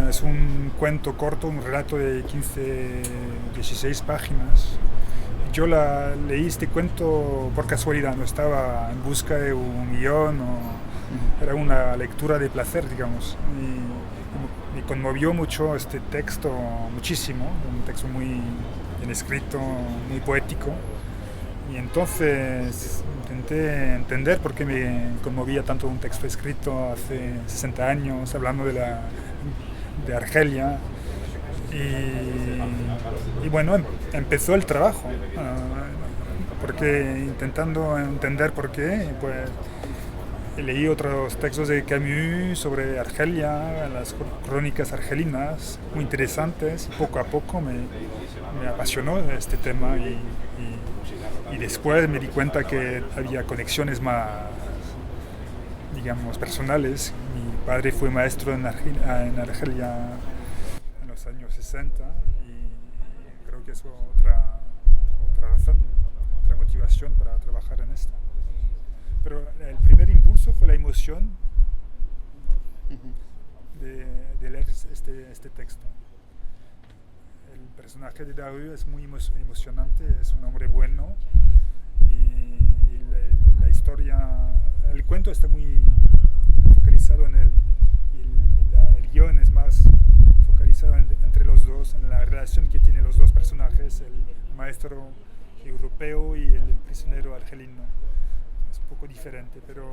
Es un cuento corto, un relato de 15, 16 páginas. Yo leí este cuento por casualidad, no estaba en busca de un guión, era una lectura de placer, digamos. Y me conmovió mucho este texto, muchísimo, un texto muy bien escrito, muy poético. Y entonces intenté entender por qué me conmovía tanto un texto escrito hace 60 años, hablando de Argelia. Y bueno, empezó el trabajo, porque intentando entender por qué, pues leí otros textos de Camus sobre Argelia, las crónicas argelinas, muy interesantes, y poco a poco me apasionó este tema y después me di cuenta que había conexiones más, digamos, personales. Mi padre fue maestro en Argelia en los años 60 y creo que es otra razón, otra motivación para trabajar en esto. Pero el primer impulso fue la emoción de leer este texto. El personaje de Daru es muy emocionante, es un hombre bueno y la historia, el cuento está muy focalizado en el guión es más focalizado entre los dos, en la relación que tienen los dos personajes, el maestro europeo y el prisionero argelino. Es un poco diferente, pero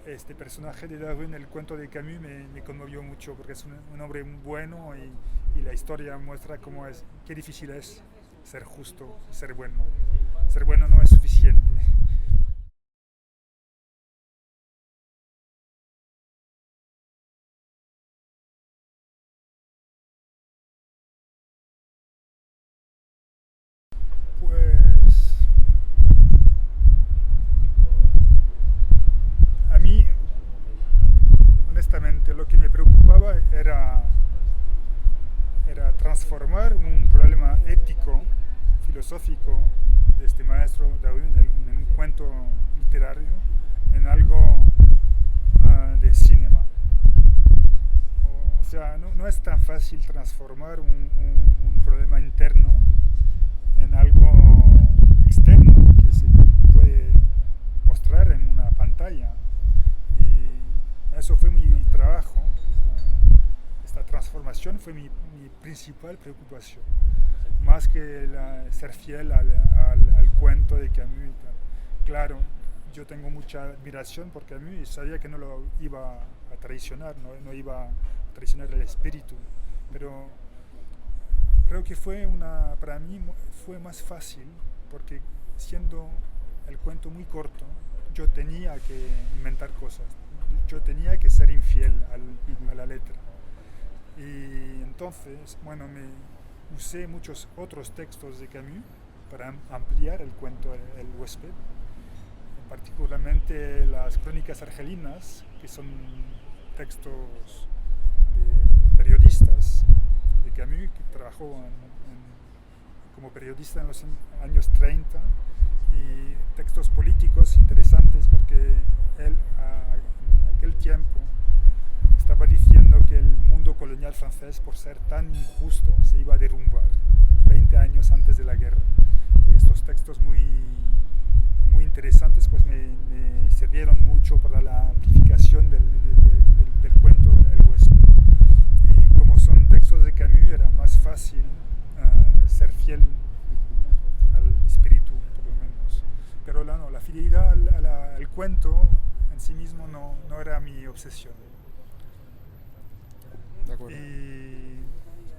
este personaje de Darwin, el cuento de Camus, me conmovió mucho porque es un hombre bueno y la historia muestra cómo es, qué difícil es ser justo, ser bueno. Ser bueno no es suficiente. Pues a mí, honestamente, lo que me preocupaba era transformar un problema ético, filosófico de este maestro Darwin en un cuento literario en algo de cinema. O sea, no es tan fácil transformar un problema interno en algo externo que se puede mostrar en una pantalla. Y eso fue mi trabajo. Esta transformación fue mi principal preocupación, más que ser fiel al cuento de Camus y tal. Claro, yo tengo mucha admiración por Camus y sabía que no lo iba a traicionar, no iba a traicionar el espíritu, pero creo que para mí fue más fácil porque siendo el cuento muy corto, yo tenía que inventar cosas, yo tenía que ser infiel a la letra. Y entonces, bueno, me usé muchos otros textos de Camus para ampliar el cuento El huésped, particularmente las crónicas argelinas, que son textos de periodistas de Camus, que trabajó como periodista en los años 30, y textos políticos interesantes porque él en aquel tiempo estaba diciendo que el mundo colonial francés, por ser tan injusto, se iba a derrumbar 20 años antes de la guerra. Y estos textos muy interesantes pues me sirvieron mucho para la amplificación del cuento El huésped. Y como son textos de Camus, era más fácil ser fiel al espíritu, por lo menos. Pero la fidelidad al cuento en sí mismo no era mi obsesión. De acuerdo. Y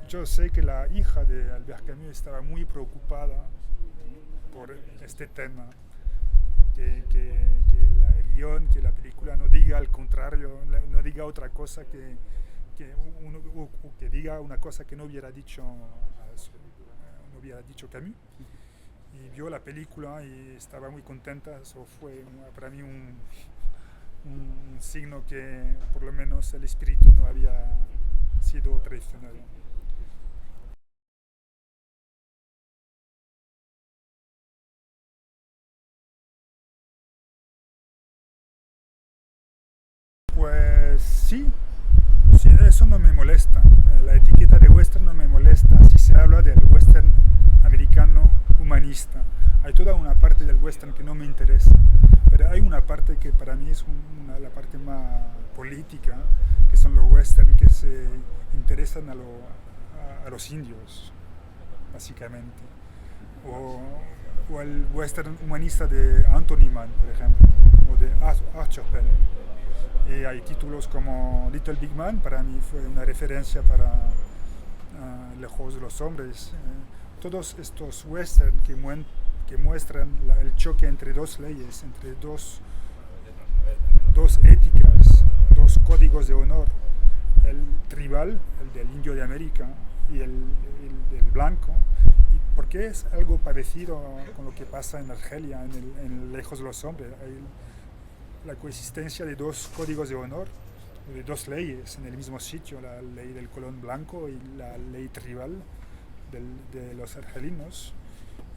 yo sé que la hija de Albert Camus estaba muy preocupada por este tema, el guión, que la película no diga al contrario, no diga otra cosa o que diga una cosa que no hubiera dicho, no hubiera dicho Camus. Y vio la película y estaba muy contenta, eso fue para mí un signo que por lo menos el espíritu no había sido traicionado. Pues sí, sí, eso no me molesta. La etiqueta de western no me molesta si se habla del western americano humanista. Hay toda una parte del western que no me interesa, pero hay una parte que para mí es la parte más política, que son los western que se interesan a los indios, básicamente. O el western humanista de Anthony Mann, por ejemplo, o de Arthur Penn. Y hay títulos como Little Big Man, para mí fue una referencia para Lejos de los Hombres. Todos estos western que muestran el choque entre dos leyes, entre dos éticas, dos códigos de honor, el tribal, el del indio de América, y el del blanco, porque es algo parecido con lo que pasa en Argelia, en Lejos de los Hombres. Hay la coexistencia de dos códigos de honor, de dos leyes en el mismo sitio, la ley del colón blanco y la ley tribal de los argelinos.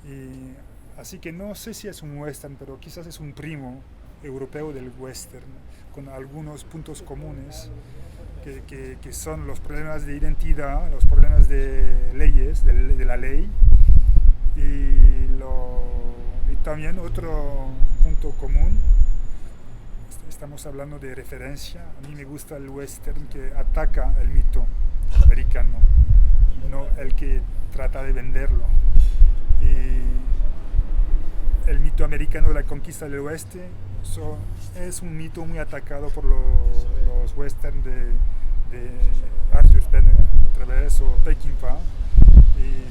Y así que no sé si es un western, pero quizás es un primo europeo del western, con algunos puntos comunes que son los problemas de identidad, los problemas de leyes, de la ley, y también otro punto común. Estamos hablando de referencia. A mí me gusta el western que ataca el mito americano, no el que trata de venderlo. Y el mito americano de la conquista del oeste es un mito muy atacado por los western de Arthur Penn, otra vez, o Peckinpah. Y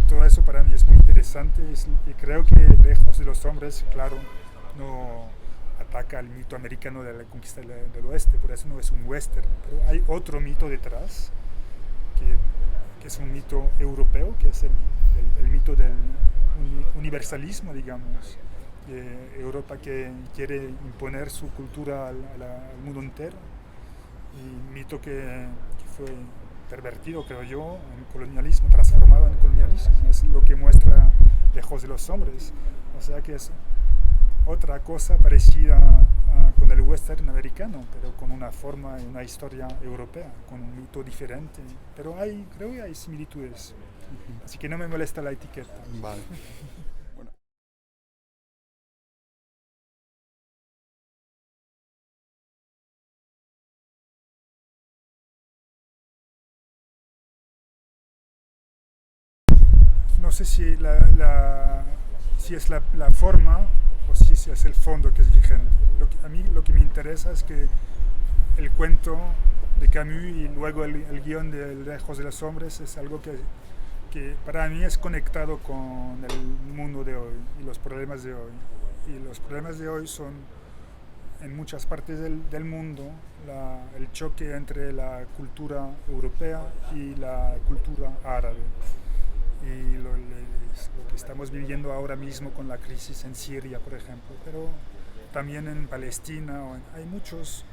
todo eso para mí es muy interesante, y creo que Lejos de los Hombres, claro, no ataca al mito americano de la conquista del oeste, por eso no es un western, pero hay otro mito detrás, que es un mito europeo, que es el mito del universalismo, digamos, de Europa, que quiere imponer su cultura al mundo entero, y mito que fue pervertido, creo yo, en colonialismo, transformado en colonialismo. Es lo que muestra Lejos de los Hombres. O sea que es otra cosa parecida con el western americano, pero con una forma y una historia europea, con un mito diferente. Pero creo que hay similitudes. Así que no me molesta la etiqueta. Vale. No sé si si es la forma o si es el fondo que es vigente. A mí lo que me interesa es que el cuento de Camus y luego el guión de Lejos de los Hombres es algo que para mí es conectado con el mundo de hoy y los problemas de hoy. Y los problemas de hoy son, en muchas partes del mundo, el choque entre la cultura europea y la cultura árabe. Y lo que estamos viviendo ahora mismo con la crisis en Siria, por ejemplo, pero también en Palestina. Hay muchos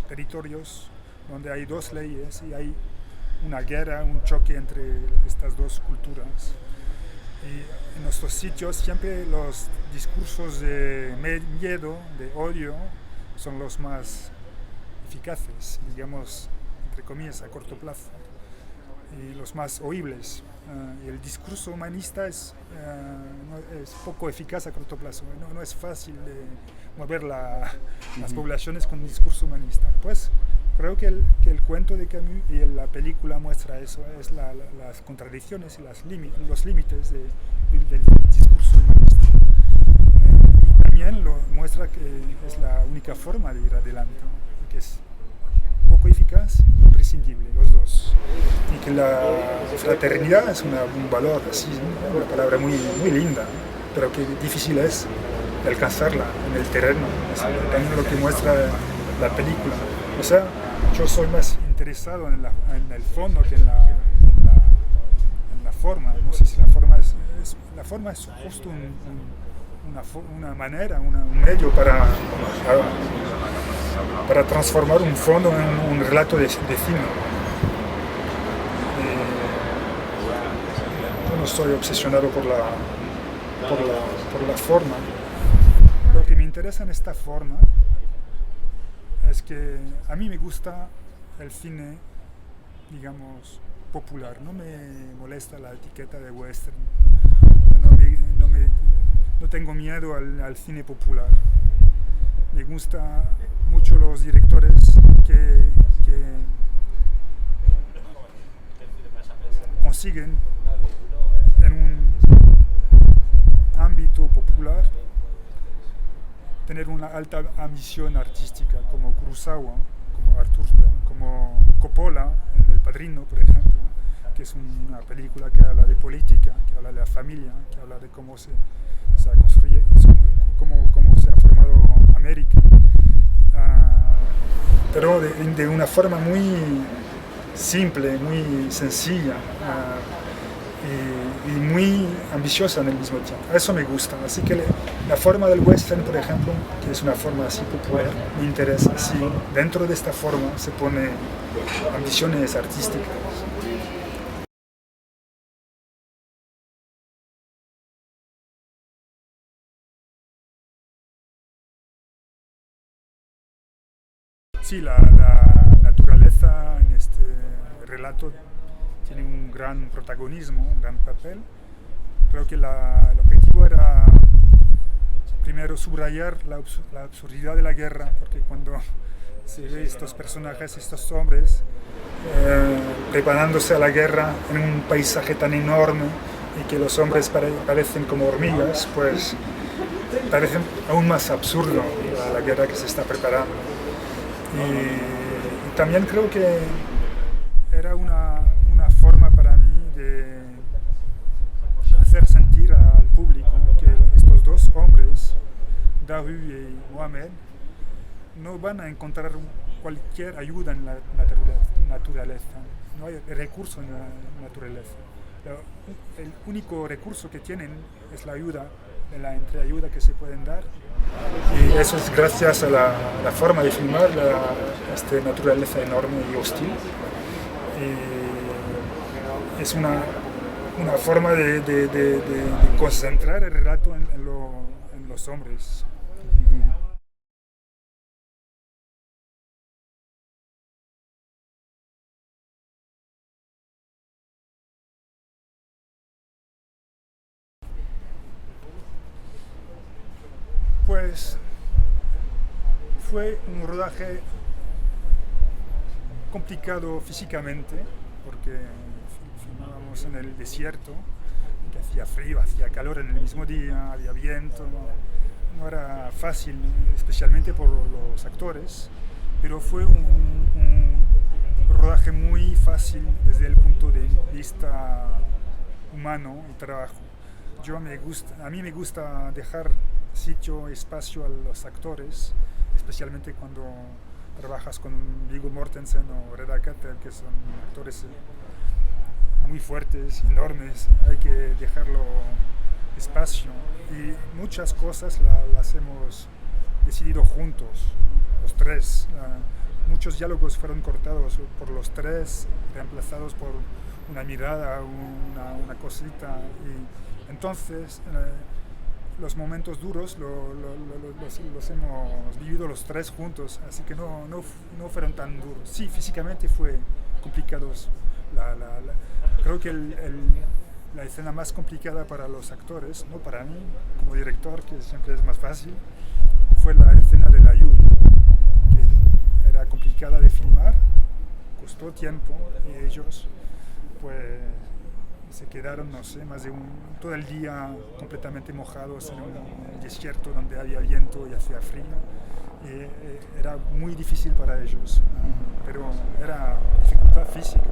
territorios donde hay dos leyes y hay una guerra, un choque entre estas dos culturas. Y en nuestros sitios siempre los discursos de miedo, de odio, son los más eficaces, digamos, entre comillas, a corto plazo, y los más oíbles. Y el discurso humanista es poco eficaz a corto plazo. No es fácil de mover las poblaciones con un discurso humanista. Pues creo que el cuento de Camus y la película muestra eso, es las contradicciones y los límites del discurso humanista. Y también lo muestra que es la única forma de ir adelante, que es poco eficaz, imprescindible, los dos. Y que la fraternidad es un valor, así, ¿no? Una palabra muy, muy linda, pero que difícil es de alcanzarla en el terreno. Es también lo que muestra la película. O sea, yo soy más interesado en el fondo que en la forma. No sé si la forma es justo una manera, un medio para transformar un fondo en un relato de cine. Yo no estoy obsesionado por la forma. Lo que me interesa en esta forma es que a mí me gusta el cine, digamos, popular. No me molesta la etiqueta de western. No, no tengo miedo al cine popular. Me gusta mucho los directores que consiguen en un ámbito popular tener una alta ambición artística, como Kurosawa, como Arthur Penn, como Coppola en El Padrino, por ejemplo, que es una película que habla de política, que habla de la familia, que habla de cómo se ha construido, cómo se ha formado América, pero de una forma muy simple, muy sencilla, y muy ambiciosa en el mismo tiempo. Eso me gusta. Así que la forma del western, por ejemplo, que es una forma así popular, me interesa. Si dentro de esta forma se pone ambiciones artísticas. Sí, la naturaleza en este relato tiene un gran protagonismo, un gran papel. Creo que el objetivo era primero subrayar la absurdidad de la guerra, porque cuando se ve estos personajes, estos hombres, preparándose a la guerra en un paisaje tan enorme y que los hombres parecen como hormigas, pues parece aún más absurdo la guerra que se está preparando. Y también creo que era una forma para mí de hacer sentir al público que estos dos hombres, Daru y Mohamed, no van a encontrar cualquier ayuda en la naturaleza. No hay recurso en la naturaleza. El único recurso que tienen es la ayuda, la entreayuda que se pueden dar. Y eso es gracias a la forma de filmar esta naturaleza enorme y hostil. Y es una forma de concentrar el relato en los hombres. Pues fue un rodaje complicado físicamente, porque filmábamos en el desierto, que hacía frío, hacía calor en el mismo día, había viento, no era fácil, especialmente por los actores, pero fue un rodaje muy fácil desde el punto de vista humano y trabajo. A mí me gusta dejar sitio, espacio a los actores, especialmente cuando trabajas con Viggo Mortensen o Reda Kattel, que son actores muy fuertes, enormes, hay que dejarlo espacio. Y muchas cosas las hemos decidido juntos, los tres. Muchos diálogos fueron cortados por los tres, reemplazados por una mirada, una cosita. Y entonces, los momentos duros los hemos vivido los tres juntos, así que no fueron tan duros. Sí, físicamente fue complicados. Creo que la escena más complicada para los actores, no para mí como director, que siempre es más fácil, fue la escena de la lluvia, que era complicada de filmar, costó tiempo y ellos pues se quedaron, no sé, todo el día completamente mojados en un desierto donde había viento y hacía frío. Y era muy difícil para ellos, pero era dificultad física.